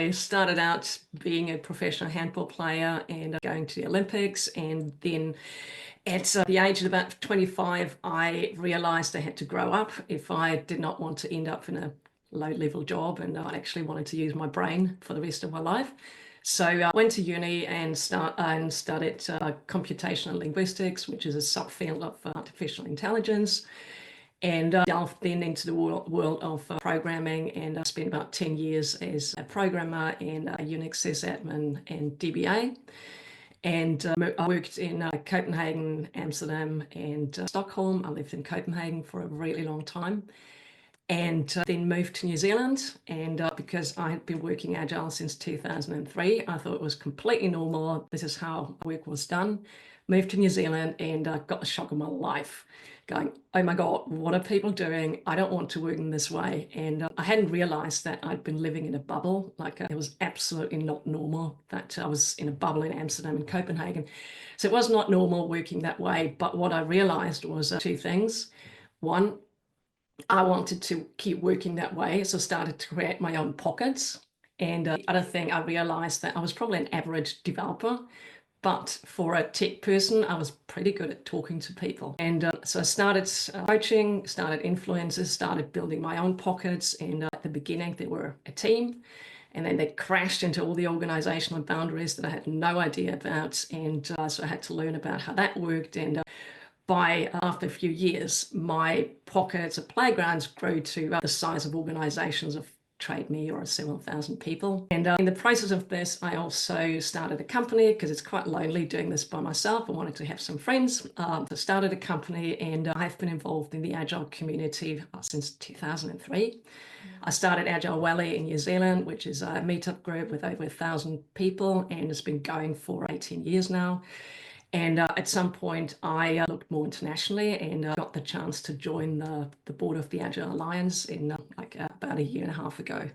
I started out being a professional handball player and going to the Olympics. And then at the age of about 25, I realized I had to grow up if I did not want to end up in a low-level job, and I actually wanted to use my brain for the rest of my life. So I went to uni and studied computational linguistics, which is a subfield of artificial intelligence, and delved then into the world of programming, and I spent about 10 years as a programmer and a Unix sysadmin and DBA. And I worked in Copenhagen, Amsterdam, and Stockholm. I lived in Copenhagen for a really long time, and then moved to New Zealand. And because I had been working Agile since 2003, I thought it was completely normal. This is how work was done. Moved to New Zealand and got the shock of my life, going, oh my God, what are people doing? I don't want to work in this way. And I hadn't realized that I'd been living in a bubble. Like it was absolutely not normal that I was in a bubble in Amsterdam and Copenhagen. So it was not normal working that way. But what I realized was two things. One, I wanted to keep working that way, so I started to create my own pockets. And the other thing, I realized that I was probably an average developer, but for a tech person, I was pretty good at talking to people. And so I started coaching, started influencers, started building my own pockets. And at the beginning, they were a team. And then they crashed into all the organizational boundaries that I had no idea about. And so I had to learn about how that worked. And after a few years, my pockets of playgrounds grew to the size of organizations of Trade Me or several thousand people. And in the process of this, I also started a company because it's quite lonely doing this by myself. I wanted to have some friends. So I started a company, and I've been involved in the Agile community since 2003. I started Agile Valley in New Zealand, which is a meetup group with over 1,000 people, and it's been going for 18 years now. And at some point, I looked more internationally and got the chance to join the board of the Agile Alliance in about a year and a half ago.